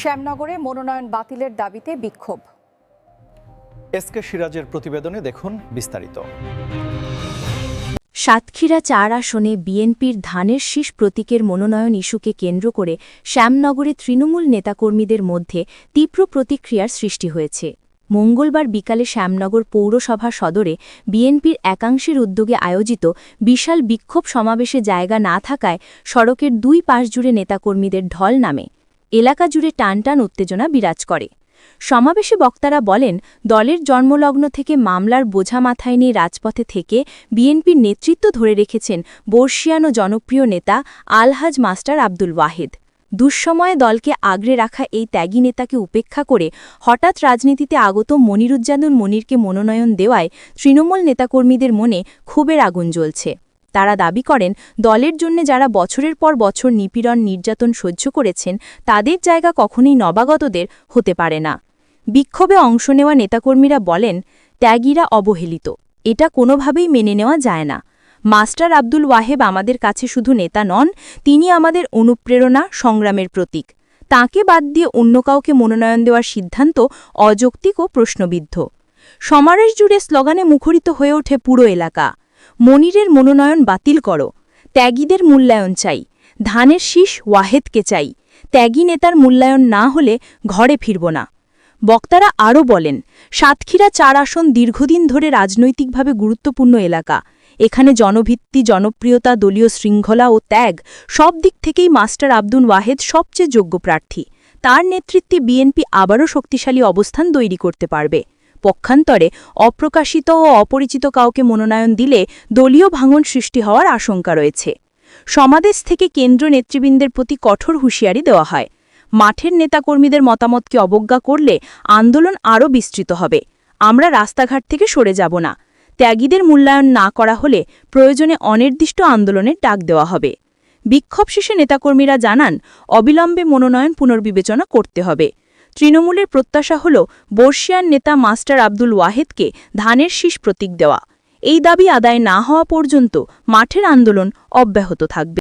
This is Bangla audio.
শ্যামনগরে মনোনয়ন বাতিলের দাবিতে বিক্ষোভ। এসকে সিরাজের প্রতিবেদনে দেখুন বিস্তারিত। সাতক্ষীরা ৪ আসনে বিএনপির ধানের শীষ প্রতীকের মনোনয়ন ইস্যুকে কেন্দ্র করে শ্যামনগরে তৃণমূল নেতাকর্মীদের মধ্যে তীব্র প্রতিক্রিয়ার সৃষ্টি হয়েছে। মঙ্গলবার বিকালে শ্যামনগর পৌরসভা সদরে বিএনপির একাংশের উদ্যোগে আয়োজিত বিশাল বিক্ষোভ সমাবেশে জায়গা না থাকায় সড়কের দুই পাশ জুড়ে নেতাকর্মীদের ঢল নামে। এলাকা জুড়ে টানটান উত্তেজনা বিরাজ করে। সমাবেশে বক্তারা বলেন, দলের জন্মলগ্ন থেকে মামলার বোঝা মাথায় নিয়ে রাজপথে থেকে বিএনপির নেতৃত্ব ধরে রেখেছেন বর্ষিয়ান ও জনপ্রিয় নেতা আলহাজ মাস্টার আব্দুল ওয়াহেদ। দুঃসময়ে দলকে আগলে রাখা এই ত্যাগী নেতাকে উপেক্ষা করে হঠাৎ রাজনীতিতে আগত মনিরুজ্জামান মনিরকে মনোনয়ন দেওয়ায় তৃণমূল নেতাকর্মীদের মনে ক্ষোভের আগুন জ্বলছে। তারা দাবি করেন, দলের জন্য যারা বছরের পর বছর নিপীড়ন নির্যাতন সহ্য করেছেন তাদের জায়গা কখনোই নবাগতদের হতে পারে না। বিক্ষোভে অংশ নেওয়া নেতাকর্মীরা বলেন, ত্যাগীরা অবহেলিত, এটা কোনোভাবেই মেনে নেওয়া যায় না। মাস্টার আব্দুল ওয়াহেদ আমাদের কাছে শুধু নেতা নন, তিনি আমাদের অনুপ্রেরণা, সংগ্রামের প্রতীক। তাঁকে বাদ দিয়ে অন্য কাউকে মনোনয়ন দেওয়ার সিদ্ধান্ত অযৌক্তিক ও প্রশ্নবিদ্ধ। সমাবেশ জুড়ে স্লোগানে মুখরিত হয়ে ওঠে পুরো এলাকা। মনিরের মনোনয়ন বাতিল করো, ত্যাগীদের মূল্যায়ন চাই, ধানের শীষ ওয়াহেদকে চাই, ত্যাগী নেতার মূল্যায়ন না হলে ঘরে ফিরব না। বক্তারা আরও বলেন, সাতক্ষীরা ৪ আসন দীর্ঘদিন ধরে রাজনৈতিকভাবে গুরুত্বপূর্ণ এলাকা। এখানে জনভিত্তি, জনপ্রিয়তা, দলীয় শৃঙ্খলা ও ত্যাগ সব দিক থেকেই মাস্টার আব্দুল ওয়াহেদ সবচেয়ে যোগ্য প্রার্থী। তার নেতৃত্বে বিএনপি আবারও শক্তিশালী অবস্থান তৈরি করতে পারবে। পক্ষান্তরে অপ্রকাশিত ও অপরিচিত কাউকে মনোনয়ন দিলে দলীয় ভাঙন সৃষ্টি হওয়ার আশঙ্কা রয়েছে। সমাবেশ থেকে কেন্দ্র নেতৃবৃন্দের প্রতি কঠোর হুঁশিয়ারি দেওয়া হয়। মাঠের নেতাকর্মীদের মতামতকে অবজ্ঞা করলে আন্দোলন আরও বিস্তৃত হবে। আমরা রাস্তাঘাট থেকে সরে যাব না। ত্যাগীদের মূল্যায়ন না করা হলে প্রয়োজনে অনির্দিষ্ট আন্দোলনের ডাক দেওয়া হবে। বিক্ষোভ শেষে নেতাকর্মীরা জানান, অবিলম্বে মনোনয়ন পুনর্বিবেচনা করতে হবে। তৃণমূলের প্রত্যাশা হল বর্ষিয়ান নেতা মাস্টার আব্দুল ওয়াহেদকে ধানের শীষ প্রতীক দেওয়া। এই দাবি আদায় না হওয়া পর্যন্ত মাঠের আন্দোলন অব্যাহত থাকবে।